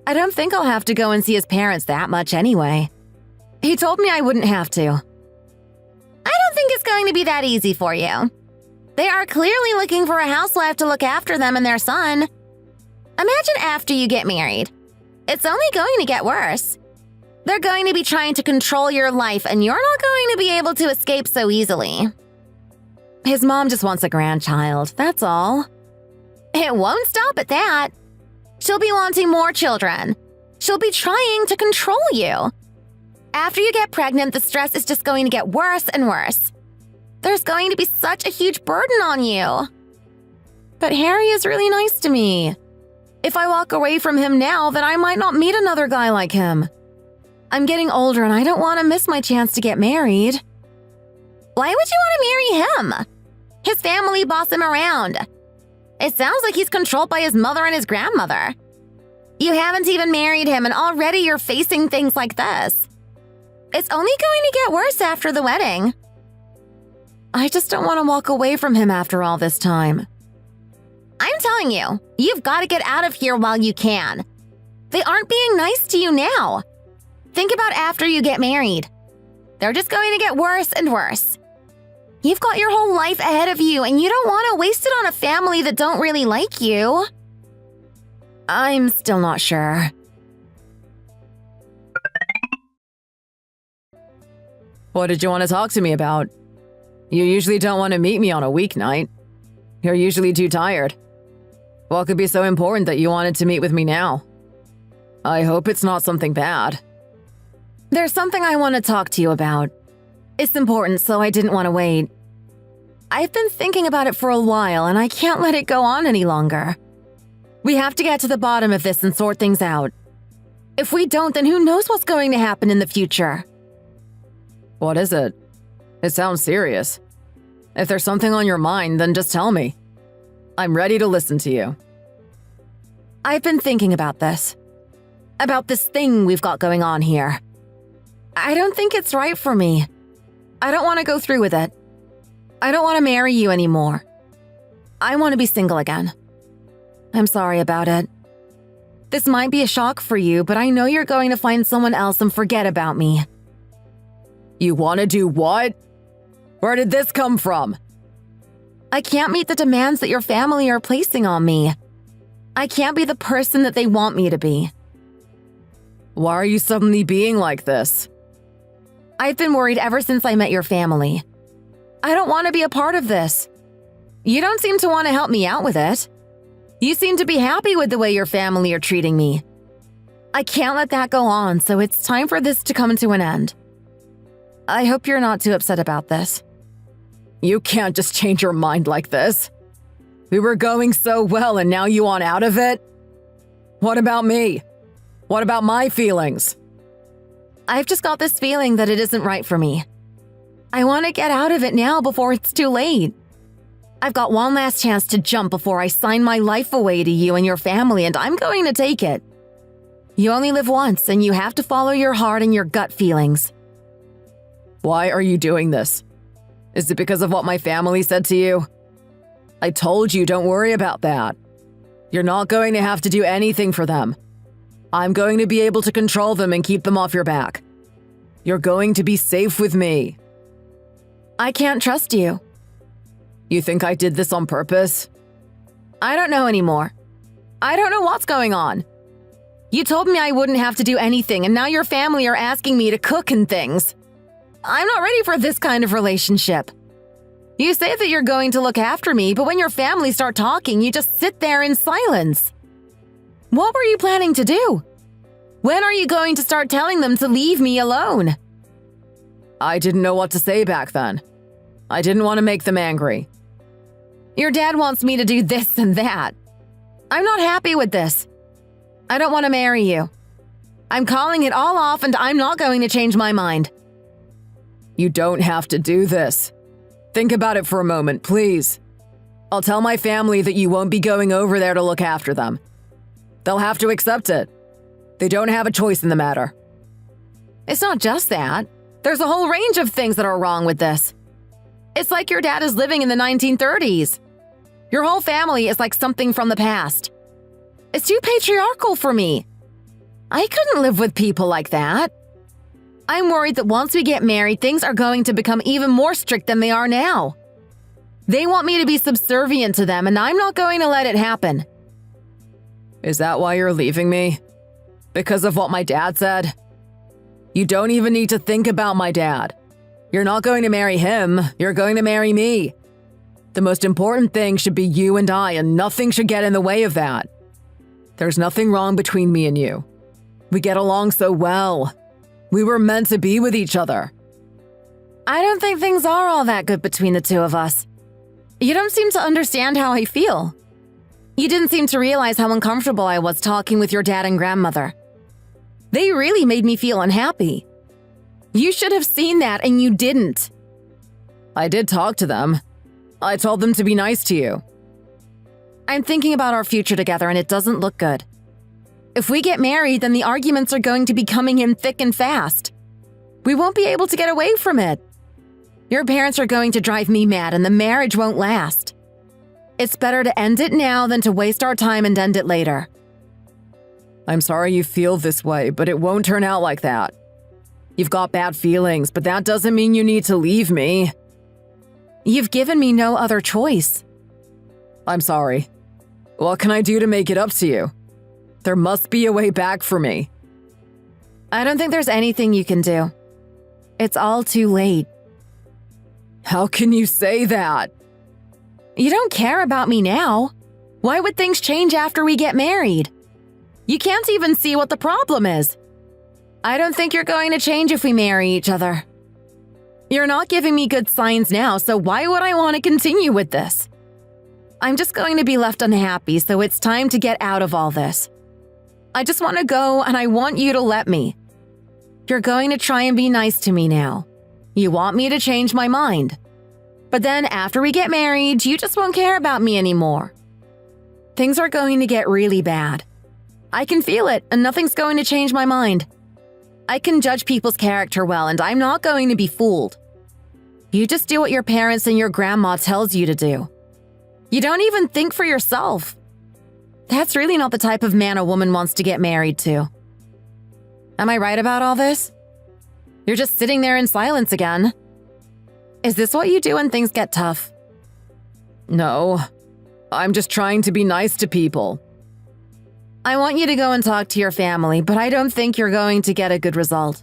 I don't think I'll have to go and see his parents that much anyway. He told me I wouldn't have to. I don't think it's going to be that easy for you. They are clearly looking for a housewife to look after them and their son. Imagine after you get married. It's only going to get worse. They're going to be trying to control your life, and you're not going to be able to escape so easily. His mom just wants a grandchild, that's all. It won't stop at that. She'll be wanting more children. She'll be trying to control you. After you get pregnant, the stress is just going to get worse and worse. There's going to be such a huge burden on you. But Harry is really nice to me. If I walk away from him now, then I might not meet another guy like him. I'm getting older and I don't want to miss my chance to get married. Why would you want to marry him? His family boss him around. It sounds like he's controlled by his mother and his grandmother. You haven't even married him, and already you're facing things like this. It's only going to get worse after the wedding. I just don't want to walk away from him after all this time. I'm telling you, you've got to get out of here while you can. They aren't being nice to you now. Think about after you get married. They're just going to get worse and worse. You've got your whole life ahead of you, and you don't want to waste it on a family that don't really like you. I'm still not sure. What did you want to talk to me about? You usually don't want to meet me on a weeknight. You're usually too tired. What could be so important that you wanted to meet with me now? I hope it's not something bad. There's something I want to talk to you about. It's important, so I didn't want to wait. I've been thinking about it for a while, and I can't let it go on any longer. We have to get to the bottom of this and sort things out. If we don't, then who knows what's going to happen in the future? What is it? It sounds serious. If there's something on your mind, then just tell me. I'm ready to listen to you. I've been thinking about this. About this thing we've got going on here. I don't think it's right for me. I don't want to go through with it. I don't want to marry you anymore. I want to be single again. I'm sorry about it. This might be a shock for you, but I know you're going to find someone else and forget about me. You want to do what? Where did this come from? I can't meet the demands that your family are placing on me. I can't be the person that they want me to be. Why are you suddenly being like this? I've been worried ever since I met your family. I don't want to be a part of this. You don't seem to want to help me out with it. You seem to be happy with the way your family are treating me. I can't let that go on, so it's time for this to come to an end. I hope you're not too upset about this. You can't just change your mind like this. We were going so well and now you want out of it? What about me? What about my feelings? I've just got this feeling that it isn't right for me. I want to get out of it now before it's too late. I've got one last chance to jump before I sign my life away to you and your family, and I'm going to take it. You only live once, and you have to follow your heart and your gut feelings. Why are you doing this? Is it because of what my family said to you? I told you, don't worry about that. You're not going to have to do anything for them. I'm going to be able to control them and keep them off your back. You're going to be safe with me. I can't trust you. You think I did this on purpose? I don't know anymore. I don't know what's going on. You told me I wouldn't have to do anything, and now your family are asking me to cook and things. I'm not ready for this kind of relationship. You say that you're going to look after me, but when your family start talking, you just sit there in silence. What were you planning to do? When are you going to start telling them to leave me alone? I didn't know what to say back then. I didn't want to make them angry. Your dad wants me to do this and that. I'm not happy with this. I don't want to marry you. I'm calling it all off and I'm not going to change my mind. You don't have to do this. Think about it for a moment, please. I'll tell my family that you won't be going over there to look after them. They'll have to accept it. They don't have a choice in the matter. It's not just that. There's a whole range of things that are wrong with this. It's like your dad is living in the 1930s. Your whole family is like something from the past. It's too patriarchal for me. I couldn't live with people like that. I'm worried that once we get married, things are going to become even more strict than they are now. They want me to be subservient to them, and I'm not going to let it happen. Is that why you're leaving me? Because of what my dad said? You don't even need to think about my dad. You're not going to marry him, you're going to marry me. The most important thing should be you and I, and nothing should get in the way of that. There's nothing wrong between me and you. We get along so well. We were meant to be with each other. I don't think things are all that good between the two of us. You don't seem to understand how I feel. You didn't seem to realize how uncomfortable I was talking with your dad and grandmother. They really made me feel unhappy. You should have seen that, and you didn't. I did talk to them. I told them to be nice to you. I'm thinking about our future together, and it doesn't look good. If we get married, then the arguments are going to be coming in thick and fast. We won't be able to get away from it. Your parents are going to drive me mad, and the marriage won't last. It's better to end it now than to waste our time and end it later. I'm sorry you feel this way, but it won't turn out like that. You've got bad feelings, but that doesn't mean you need to leave me. You've given me no other choice. I'm sorry. What can I do to make it up to you? There must be a way back for me. I don't think there's anything you can do. It's all too late. How can you say that? You don't care about me now. Why would things change after we get married? You can't even see what the problem is. I don't think you're going to change if we marry each other. You're not giving me good signs now, so why would I want to continue with this? I'm just going to be left unhappy, so it's time to get out of all this. I just want to go, and I want you to let me. You're going to try and be nice to me now. You want me to change my mind. But then after we get married, you just won't care about me anymore. Things are going to get really bad. I can feel it, and nothing's going to change my mind. I can judge people's character well, and I'm not going to be fooled. You just do what your parents and your grandma tells you to do. You don't even think for yourself. That's really not the type of man a woman wants to get married to. Am I right about all this? You're just sitting there in silence again. Is this what you do when things get tough? No, I'm just trying to be nice to people. I want you to go and talk to your family, but I don't think you're going to get a good result.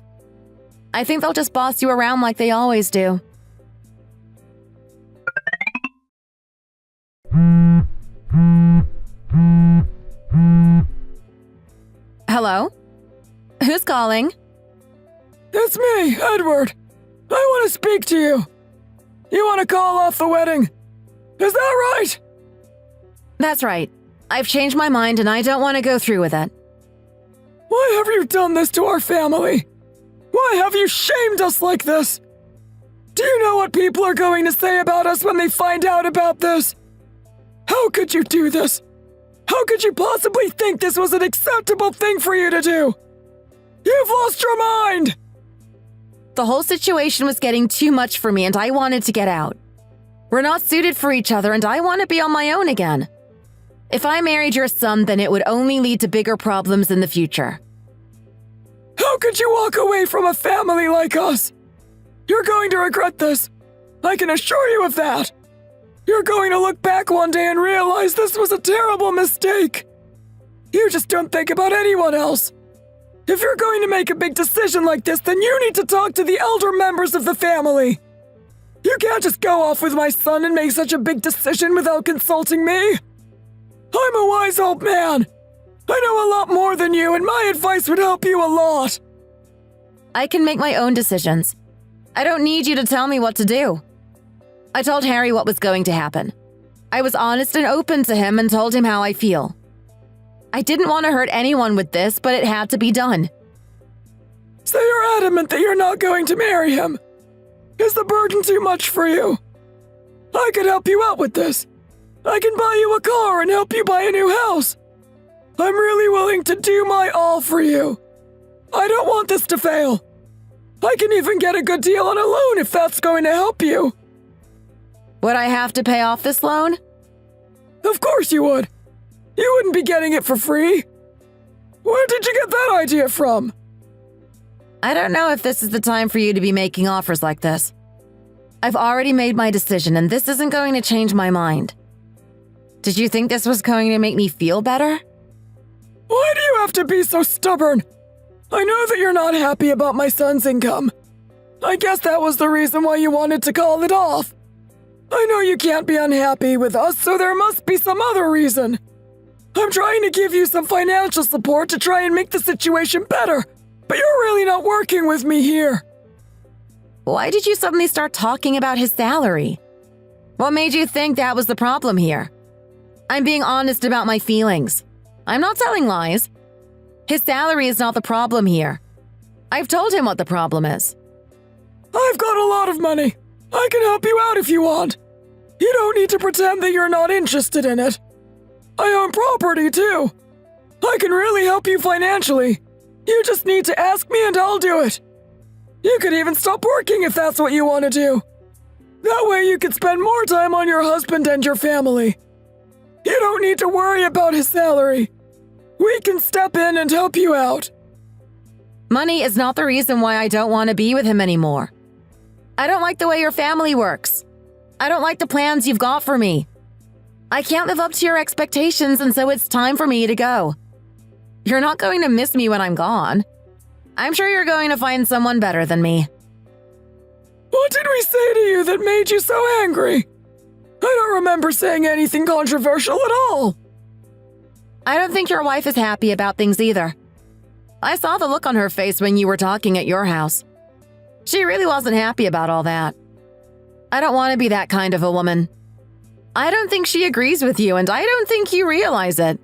I think they'll just boss you around like they always do. Hello? Who's calling? It's me, Edward. I want to speak to you. You want to call off the wedding? Is that right? That's right. I've changed my mind and I don't want to go through with it. Why have you done this to our family? Why have you shamed us like this? Do you know what people are going to say about us when they find out about this? How could you do this? How could you possibly think this was an acceptable thing for you to do? You've lost your mind! The whole situation was getting too much for me and I wanted to get out. We're not suited for each other and I want to be on my own again. If I married your son, then it would only lead to bigger problems in the future. How could you walk away from a family like us? You're going to regret this. I can assure you of that. You're going to look back one day and realize this was a terrible mistake. You just don't think about anyone else. If you're going to make a big decision like this, then you need to talk to the elder members of the family. You can't just go off with my son and make such a big decision without consulting me. I'm a wise old man. I know a lot more than you, and my advice would help you a lot. I can make my own decisions. I don't need you to tell me what to do. I told Harry what was going to happen. I was honest and open to him and told him how I feel. I didn't want to hurt anyone with this, but it had to be done. So you're adamant that you're not going to marry him? Is the burden too much for you? I could help you out with this. I can buy you a car and help you buy a new house. I'm really willing to do my all for you. I don't want this to fail. I can even get a good deal on a loan if that's going to help you. Would I have to pay off this loan? Of course you would. You wouldn't be getting it for free. Where did you get that idea from? I don't know if this is the time for you to be making offers like this. I've already made my decision and this isn't going to change my mind. Did you think this was going to make me feel better? Why do you have to be so stubborn? I know that you're not happy about my son's income. I guess that was the reason why you wanted to call it off. I know you can't be unhappy with us, so there must be some other reason. I'm trying to give you some financial support to try and make the situation better, but you're really not working with me here. Why did you suddenly start talking about his salary? What made you think that was the problem here? I'm being honest about my feelings. I'm not telling lies. His salary is not the problem here. I've told him what the problem is. I've got a lot of money. I can help you out if you want. You don't need to pretend that you're not interested in it. I own property too. I can really help you financially. You just need to ask me and I'll do it. You could even stop working if that's what you want to do. That way you can spend more time on your husband and your family. You don't need to worry about his salary. We can step in and help you out. Money is not the reason why I don't want to be with him anymore. I don't like the way your family works. I don't like the plans you've got for me. I can't live up to your expectations, and so it's time for me to go. You're not going to miss me when I'm gone. I'm sure you're going to find someone better than me. What did we say to you that made you so angry? I don't remember saying anything controversial at all. I don't think your wife is happy about things either. I saw the look on her face when you were talking at your house. She really wasn't happy about all that. I don't want to be that kind of a woman. I don't think she agrees with you, and I don't think you realize it.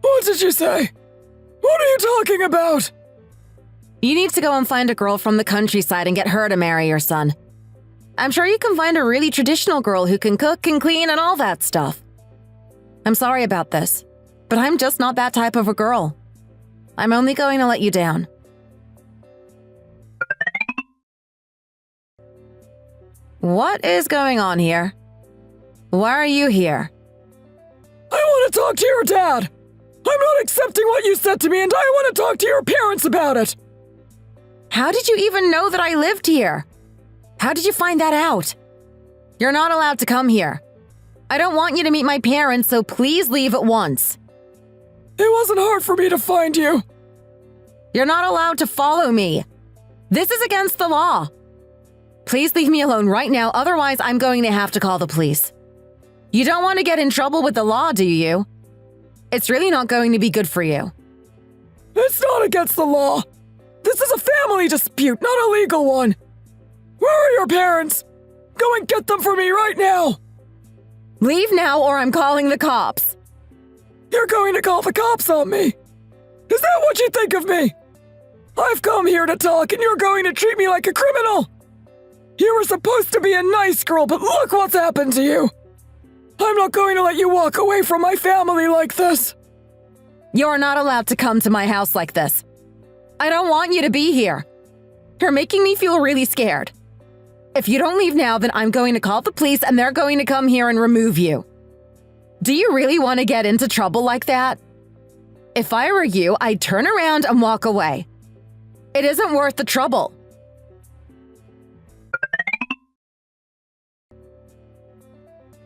What did you say? What are you talking about? You need to go and find a girl from the countryside and get her to marry your son. I'm sure you can find a really traditional girl who can cook and clean and all that stuff. I'm sorry about this, but I'm just not that type of a girl. I'm only going to let you down. What is going on here? Why are you here? I want to talk to your dad. I'm not accepting what you said to me, and I want to talk to your parents about it. How did you even know that I lived here? How did you find that out? You're not allowed to come here. I don't want you to meet my parents, so please leave at once. It wasn't hard for me to find you. You're not allowed to follow me. This is against the law. Please leave me alone right now, otherwise I'm going to have to call the police. You don't want to get in trouble with the law, do you? It's really not going to be good for you. It's not against the law. This is a family dispute, not a legal one. Where are your parents? Go and get them for me right now. Leave now or I'm calling the cops. You're going to call the cops on me. Is that what you think of me? I've come here to talk and you're going to treat me like a criminal. You were supposed to be a nice girl, but look what's happened to you. I'm not going to let you walk away from my family like this. You're not allowed to come to my house like this. I don't want you to be here. You're making me feel really scared. If you don't leave now, then I'm going to call the police and they're going to come here and remove you. Do you really want to get into trouble like that? If I were you, I'd turn around and walk away. It isn't worth the trouble.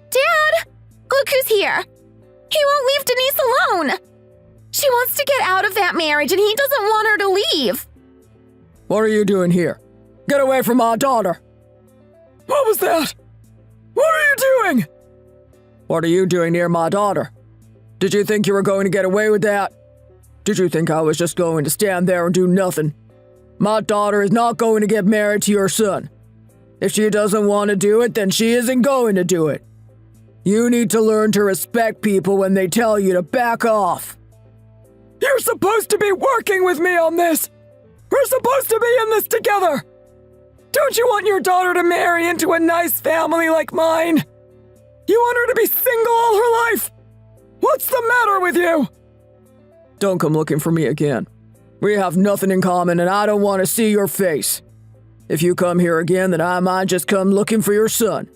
Dad! Look who's here! He won't leave Denise alone! She wants to get out of that marriage and he doesn't want her to leave! What are you doing here? Get away from my daughter! What was that? What are you doing? What are you doing near my daughter? Did you think you were going to get away with that? Did you think I was just going to stand there and do nothing? My daughter is not going to get married to your son. If she doesn't want to do it, then she isn't going to do it. You need to learn to respect people when they tell you to back off. You're supposed to be working with me on this. We're supposed to be in this together. Don't you want your daughter to marry into a nice family like mine? You want her to be single all her life? What's the matter with you? Don't come looking for me again. We have nothing in common and I don't want to see your face. If you come here again, then I might just come looking for your son.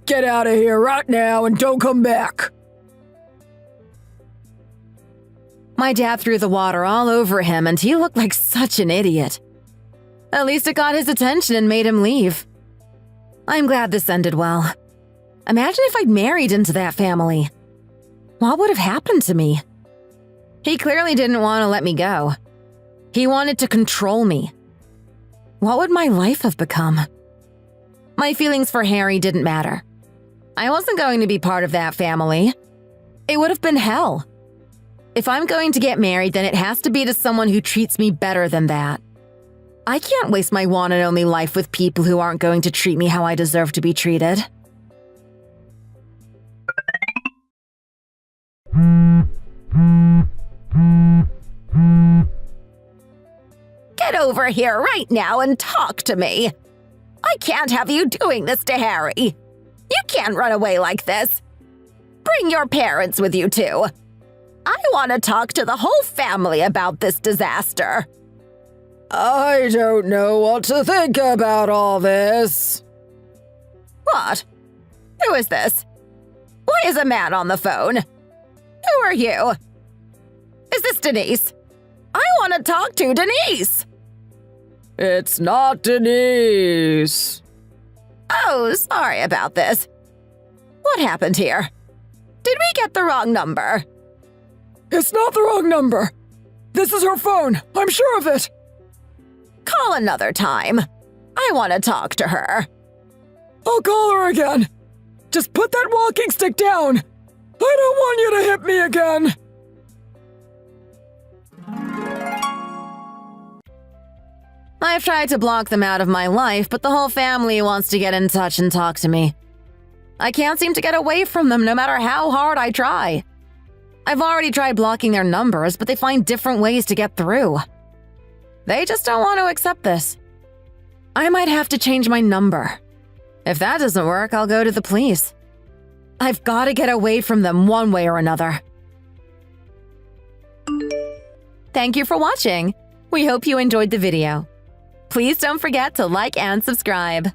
Get out of here right now and don't come back. My dad threw the water all over him and he looked like such an idiot. At least it got his attention and made him leave. I'm glad this ended well. Imagine if I'd married into that family. What would have happened to me? He clearly didn't want to let me go. He wanted to control me. What would my life have become? My feelings for Harry didn't matter. I wasn't going to be part of that family. It would have been hell. If I'm going to get married, then it has to be to someone who treats me better than that. I can't waste my one and only life with people who aren't going to treat me how I deserve to be treated. Get over here right now and talk to me. I can't have you doing this to Harry. You can't run away like this. Bring your parents with you too. I want to talk to the whole family about this disaster. I don't know what to think about all this. What? Who is this? Why is a man on the phone? Who are you? Is this Denise? I want to talk to Denise. It's not Denise. Oh, sorry about this. What happened here? Did we get the wrong number? It's not the wrong number. This is her phone. I'm sure of it. Call another time. I want to talk to her. I'll call her again. Just put that walking stick down. I don't want you to hit me again. I've tried to block them out of my life, but the whole family wants to get in touch and talk to me. I can't seem to get away from them no matter how hard I try. I've already tried blocking their numbers, but they find different ways to get through. They just don't want to accept this. I might have to change my number. If that doesn't work, I'll go to the police. I've got to get away from them one way or another. Thank you for watching. We hope you enjoyed the video. Please don't forget to like and subscribe.